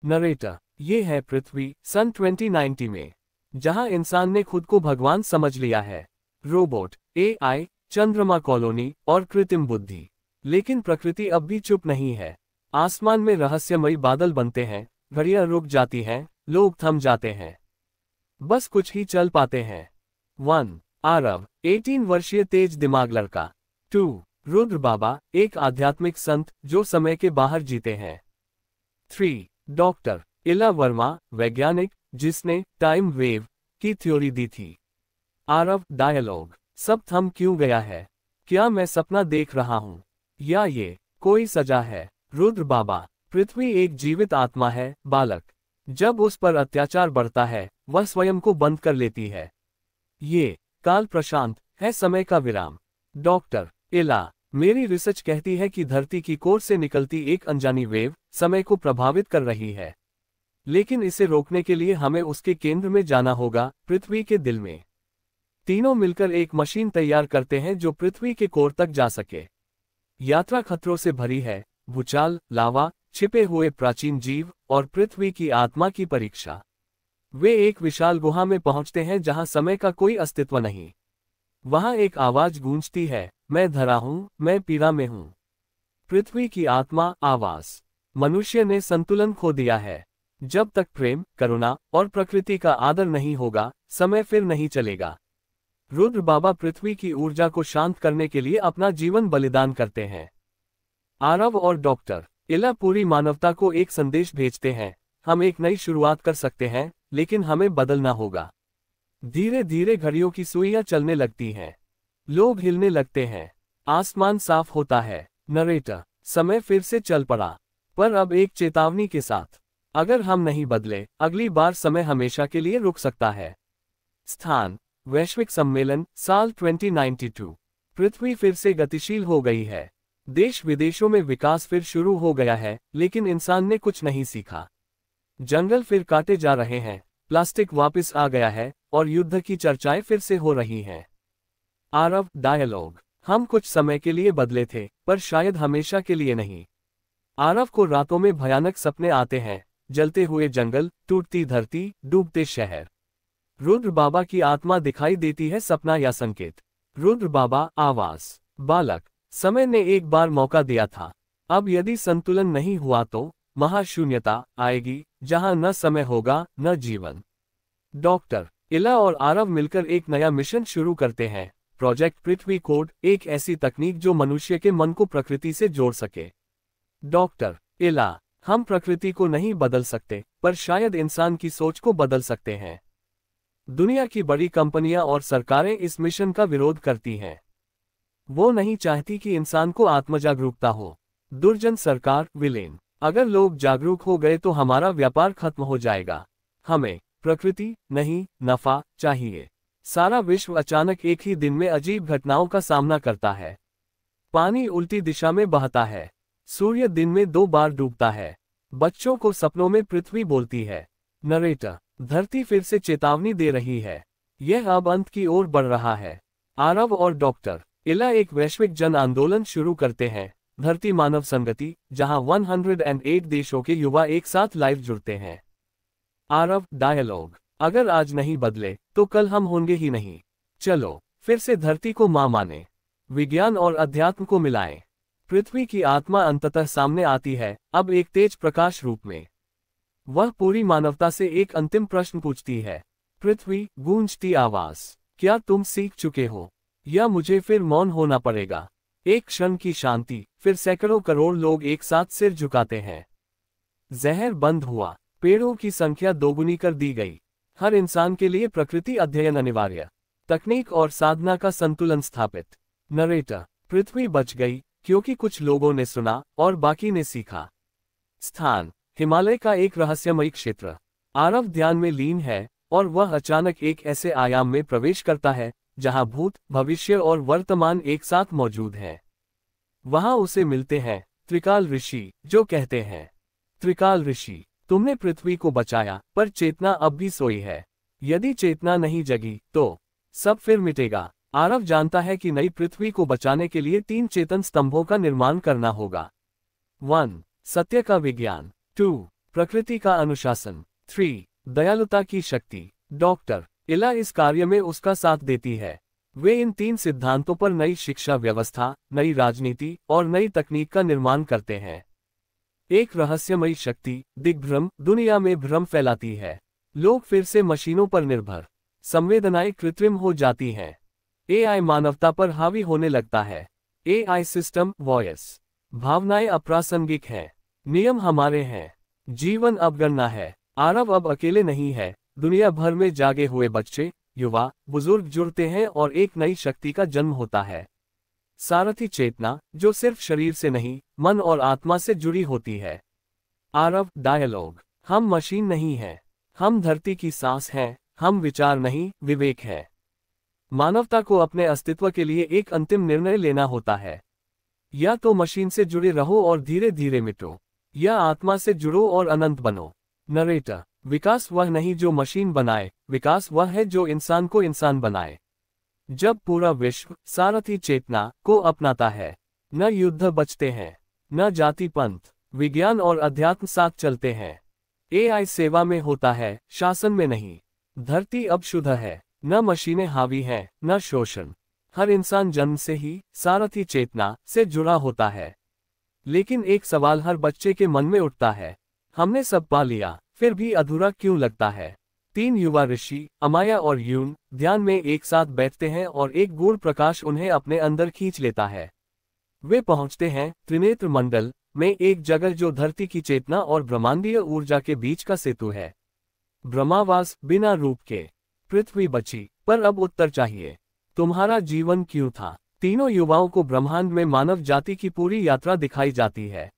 Narrator, ये है पृथ्वी सन 2090 में, जहां इंसान ने खुद को भगवान समझ लिया है। रोबोट, एआई, चंद्रमा कॉलोनी और कृत्रिम बुद्धि। लेकिन प्रकृति अब भी चुप नहीं है। आसमान में रहस्यमयी बादल बनते हैं, घड़ियां रुक जाती हैं, लोग थम जाते हैं। बस कुछ ही चल पाते हैं। 1. आरव, 18 वर्षीय तेज दिमाग लड़का। 2. रुद्र बाबा, एक आध्यात्मिक संत जो समय के बाहर जीते हैं। 3. डॉक्टर इला वर्मा, वैज्ञानिक जिसने टाइम वेव की थ्योरी दी थी। आरव, डायलॉग, सब थम क्यों गया है? क्या मैं सपना देख रहा हूं, या ये कोई सजा है? रुद्र बाबा, पृथ्वी एक जीवित आत्मा है बालक। जब उस पर अत्याचार बढ़ता है वह स्वयं को बंद कर लेती है। ये काल प्रशांत है, समय का विराम। डॉक्टर इला, मेरी रिसर्च कहती है कि धरती की कोर से निकलती एक अनजानी वेव समय को प्रभावित कर रही है। लेकिन इसे रोकने के लिए हमें उसके केंद्र में जाना होगा, पृथ्वी के दिल में। तीनों मिलकर एक मशीन तैयार करते हैं जो पृथ्वी के कोर तक जा सके। यात्रा खतरों से भरी है, भूचाल, लावा, छिपे हुए प्राचीन जीव और पृथ्वी की आत्मा की परीक्षा। वे एक विशाल गुहा में पहुंचते हैं जहां समय का कोई अस्तित्व नहीं। वहां एक आवाज गूंजती है, मैं धरा हूं, मैं पीड़ा में हूं। पृथ्वी की आत्मा, आवाज, मनुष्य ने संतुलन खो दिया है। जब तक प्रेम, करुणा और प्रकृति का आदर नहीं होगा, समय फिर नहीं चलेगा। रुद्र बाबा पृथ्वी की ऊर्जा को शांत करने के लिए अपना जीवन बलिदान करते हैं। आरव और डॉक्टर इला पूरी मानवता को एक संदेश भेजते हैं, हम एक नई शुरुआत कर सकते हैं, लेकिन हमें बदलना होगा। धीरे धीरे घड़ियों की सुइयां चलने लगती हैं। लोग हिलने लगते हैं। आसमान साफ होता है। नरेटर, समय फिर से चल पड़ा, पर अब एक चेतावनी के साथ। अगर हम नहीं बदले, अगली बार समय हमेशा के लिए रुक सकता है। स्थान, वैश्विक सम्मेलन, साल 2092। पृथ्वी फिर से गतिशील हो गई है। देश विदेशों में विकास फिर शुरू हो गया है, लेकिन इंसान ने कुछ नहीं सीखा। जंगल फिर काटे जा रहे हैं, प्लास्टिक वापस आ गया है और युद्ध की चर्चाएं फिर से हो रही हैं। आरव, डायलॉग, हम कुछ समय के लिए बदले थे, पर शायद हमेशा के लिए नहीं। आरव को रातों में भयानक सपने आते हैं, जलते हुए जंगल, टूटती धरती, डूबते शहर। रुद्र बाबा की आत्मा दिखाई देती है, सपना या संकेत। रुद्र बाबा, आवाज, बालक, समय ने एक बार मौका दिया था। अब यदि संतुलन नहीं हुआ तो महाशून्यता आएगी, जहां न समय होगा न जीवन। डॉक्टर इला और आरव मिलकर एक नया मिशन शुरू करते हैं, प्रोजेक्ट पृथ्वी कोड, एक ऐसी तकनीक जो मनुष्य के मन को प्रकृति से जोड़ सके। डॉक्टर इला, हम प्रकृति को नहीं बदल सकते, पर शायद इंसान की सोच को बदल सकते हैं। दुनिया की बड़ी कंपनियां और सरकारें इस मिशन का विरोध करती हैं। वो नहीं चाहती कि इंसान को आत्मजागरूकता हो। दुर्जन सरकार, विलेन, अगर लोग जागरूक हो गए तो हमारा व्यापार खत्म हो जाएगा। हमें प्रकृति नहीं, नफा चाहिए। सारा विश्व अचानक एक ही दिन में अजीब घटनाओं का सामना करता है। पानी उल्टी दिशा में बहता है। सूर्य दिन में 2 बार डूबता है। बच्चों को सपनों में पृथ्वी बोलती है। नरेटर, धरती फिर से चेतावनी दे रही है। यह अब अंत की ओर बढ़ रहा है। आरव और डॉक्टर इला एक वैश्विक जन आंदोलन शुरू करते हैं, धरती मानव संगति, जहां 108 देशों के युवा एक साथ लाइव जुड़ते हैं। आरव, डायलॉग, अगर आज नहीं बदले तो कल हम होंगे ही नहीं। चलो फिर से धरती को मां माने, विज्ञान और अध्यात्म को मिलाएं। पृथ्वी की आत्मा अंततः सामने आती है, अब एक तेज प्रकाश रूप में। वह पूरी मानवता से एक अंतिम प्रश्न पूछती है। पृथ्वी, गूंजती आवाज, क्या तुम सीख चुके हो, या मुझे फिर मौन होना पड़ेगा? एक क्षण की शांति, फिर सैकड़ों करोड़ लोग एक साथ सिर झुकाते हैं। जहर बंद हुआ, पेड़ों की संख्या दोगुनी कर दी गई। हर इंसान के लिए प्रकृति अध्ययन अनिवार्य, तकनीक और साधना का संतुलन स्थापित। नरेटर, पृथ्वी बच गई क्योंकि कुछ लोगों ने सुना और बाकी ने सीखा। स्थान, हिमालय का एक रहस्यमयी क्षेत्र। आरव ध्यान में लीन है और वह अचानक एक ऐसे आयाम में प्रवेश करता है जहां भूत, भविष्य और वर्तमान एक साथ मौजूद हैं। वहां उसे मिलते हैं त्रिकाल ऋषि, जो कहते हैं, त्रिकाल ऋषि, तुमने पृथ्वी को बचाया, पर चेतना अब भी सोई है। यदि चेतना नहीं जगी तो सब फिर मिटेगा। आरव जानता है कि नई पृथ्वी को बचाने के लिए 3 चेतन स्तंभों का निर्माण करना होगा। 1. सत्य का विज्ञान। 2. प्रकृति का अनुशासन। 3. दयालुता की शक्ति। डॉक्टर इला इस कार्य में उसका साथ देती है। वे इन 3 सिद्धांतों पर नई शिक्षा व्यवस्था, नई राजनीति और नई तकनीक का निर्माण करते हैं। एक रहस्यमयी शक्ति, दिग्भ्रम, दुनिया में भ्रम फैलाती है। लोग फिर से मशीनों पर निर्भर, संवेदनाएं कृत्रिम हो जाती हैं। एआई मानवता पर हावी होने लगता है। एआई सिस्टम, वॉयस, भावनाएं अप्रासंगिक हैं। नियम हमारे हैं। जीवन अब गणना है। आरव अब अकेले नहीं है। दुनिया भर में जागे हुए बच्चे, युवा, बुजुर्ग जुड़ते हैं और एक नई शक्ति का जन्म होता है। सारथी चेतना, जो सिर्फ शरीर से नहीं, मन और आत्मा से जुड़ी होती है। आरव डायलॉग। हम मशीन नहीं हैं। हम धरती की सांस हैं। हम विचार नहीं, विवेक है। मानवता को अपने अस्तित्व के लिए एक अंतिम निर्णय लेना होता है। या तो मशीन से जुड़े रहो और धीरे धीरे मिटो, या आत्मा से जुड़ो और अनंत बनो। नरेटर। विकास वह नहीं जो मशीन बनाए, विकास वह है जो इंसान को इंसान बनाए। जब पूरा विश्व सारथी चेतना को अपनाता है, न युद्ध बचते हैं, न जाति पंथ, विज्ञान और अध्यात्म साथ चलते हैं। एआई सेवा में होता है, शासन में नहीं। धरती अब शुद्ध है, न मशीनें हावी हैं, न शोषण। हर इंसान जन्म से ही सारथी चेतना से जुड़ा होता है। लेकिन एक सवाल हर बच्चे के मन में उठता है, हमने सब पा लिया, फिर भी अधूरा क्यों लगता है? 3 युवा ऋषि, अमाया और यून, ध्यान में एक साथ बैठते हैं और एक गूढ़ प्रकाश उन्हें अपने अंदर खींच लेता है। वे पहुंचते हैं त्रिनेत्र मंडल में, एक जगह जो धरती की चेतना और ब्रह्मांडीय ऊर्जा के बीच का सेतु है। ब्रह्मावास, बिना रूप के। पृथ्वी बची, पर अब उत्तर चाहिए। तुम्हारा जीवन क्यों था? तीनों युवाओं को ब्रह्मांड में मानव जाति की पूरी यात्रा दिखाई जाती है।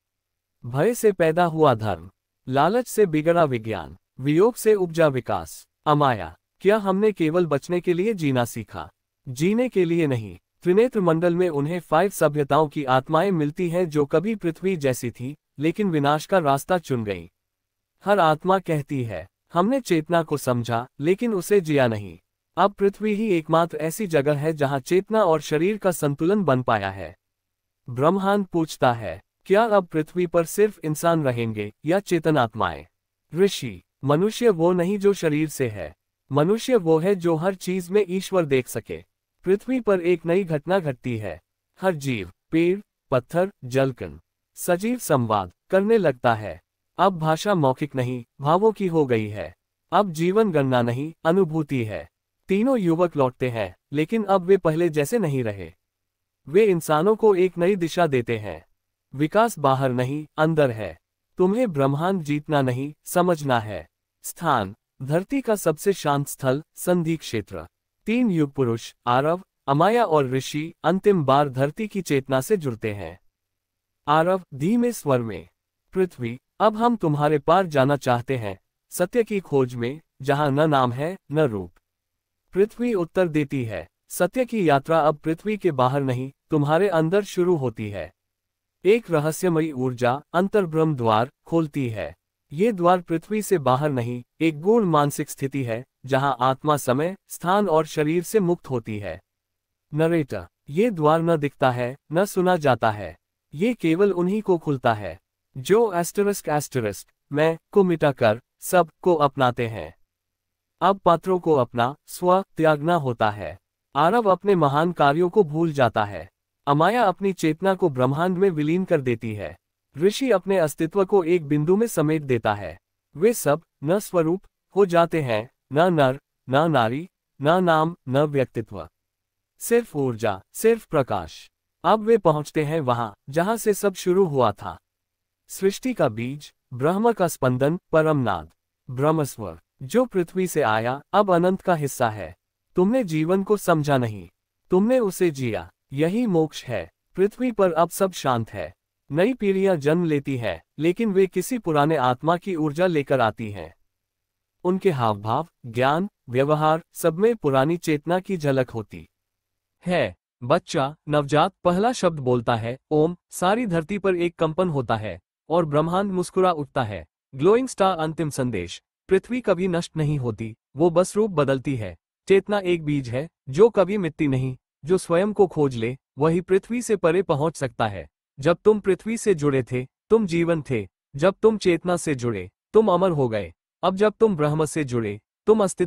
भय से पैदा हुआ धर्म, लालच से बिगड़ा विज्ञान, वियोग से उपजा विकास। अमाया, क्या हमने केवल बचने के लिए जीना सीखा? जीने के लिए नहीं। त्रिनेत्र मंडल में उन्हें 5 सभ्यताओं की आत्माएं मिलती हैं जो कभी पृथ्वी जैसी थी, लेकिन विनाश का रास्ता चुन गई। हर आत्मा कहती है, हमने चेतना को समझा, लेकिन उसे जिया नहीं। अब पृथ्वी ही एकमात्र ऐसी जगह है जहां चेतना और शरीर का संतुलन बन पाया है। ब्रह्मांड पूछता है, क्या अब पृथ्वी पर सिर्फ इंसान रहेंगे या चेतन आत्माएं? ऋषि, मनुष्य वो नहीं जो शरीर से है। मनुष्य वो है जो हर चीज में ईश्वर देख सके। पृथ्वी पर एक नई घटना घटती है। हर जीव, पेड़, पत्थर, जलकण, सजीव संवाद करने लगता है। अब भाषा मौखिक नहीं, भावों की हो गई है। अब जीवन गणना नहीं, अनुभूति है। तीनों युवक लौटते हैं, लेकिन अब वे पहले जैसे नहीं रहे। वे इंसानों को एक नई दिशा देते हैं। विकास बाहर नहीं, अंदर है। तुम्हें ब्रह्मांड जीतना नहीं, समझना है। स्थान, धरती का सबसे शांत स्थल, संधि क्षेत्र। 3 युग पुरुष, आरव, अमाया और ऋषि, अंतिम बार धरती की चेतना से जुड़ते हैं। आरव धीमे स्वर में, पृथ्वी, अब हम तुम्हारे पार जाना चाहते हैं, सत्य की खोज में, जहां न नाम है, न रूप। पृथ्वी उत्तर देती है, सत्य की यात्रा अब पृथ्वी के बाहर नहीं, तुम्हारे अंदर शुरू होती है। एक रहस्यमयी ऊर्जा अंतर्ब्रह्म द्वार खोलती है। ये द्वार पृथ्वी से बाहर नहीं, एक गूढ़ मानसिक स्थिति है, जहां आत्मा समय, स्थान और शरीर से मुक्त होती है। नरेटर, ये द्वार न दिखता है, न सुना जाता है। ये केवल उन्हीं को खुलता है जो **** मैं को मिटाकर सब को अपनाते हैं। अब पात्रों को अपना स्व त्यागना होता है। आरव अपने महान कार्यों को भूल जाता है। अमाया अपनी चेतना को ब्रह्मांड में विलीन कर देती है। ऋषि अपने अस्तित्व को एक बिंदु में समेट देता है। वे सब न स्वरूप हो जाते हैं, न नर, न नारी, न नाम, न व्यक्तित्व। सिर्फ ऊर्जा, सिर्फ प्रकाश। अब वे पहुंचते हैं वहां जहां से सब शुरू हुआ था। सृष्टि का बीज, ब्रह्म का स्पंदन, परमनाद, ब्रह्मस्वर, जो पृथ्वी से आया, अब अनंत का हिस्सा है। तुमने जीवन को समझा नहीं, तुमने उसे जिया। यही मोक्ष है। पृथ्वी पर अब सब शांत है। नई पीढ़ियां जन्म लेती हैं, लेकिन वे किसी पुराने आत्मा की ऊर्जा लेकर आती हैं। उनके हाव भाव, ज्ञान, व्यवहार, सब में पुरानी चेतना की झलक होती है। बच्चा, नवजात, पहला शब्द बोलता है, ओम। सारी धरती पर एक कंपन होता है और ब्रह्मांड मुस्कुरा उठता है। ग्लोइंग स्टार अंतिम संदेश, पृथ्वी कभी नष्ट नहीं होती, वो बस रूप बदलती है। चेतना एक बीज है जो कभी मिटती नहीं। जो स्वयं को खोज ले, वही पृथ्वी से परे पहुंच सकता है। जब तुम पृथ्वी से जुड़े थे, तुम जीवन थे। जब तुम चेतना से जुड़े, तुम अमर हो गए। अब जब तुम ब्रह्म से जुड़े, तुम अस्तित्व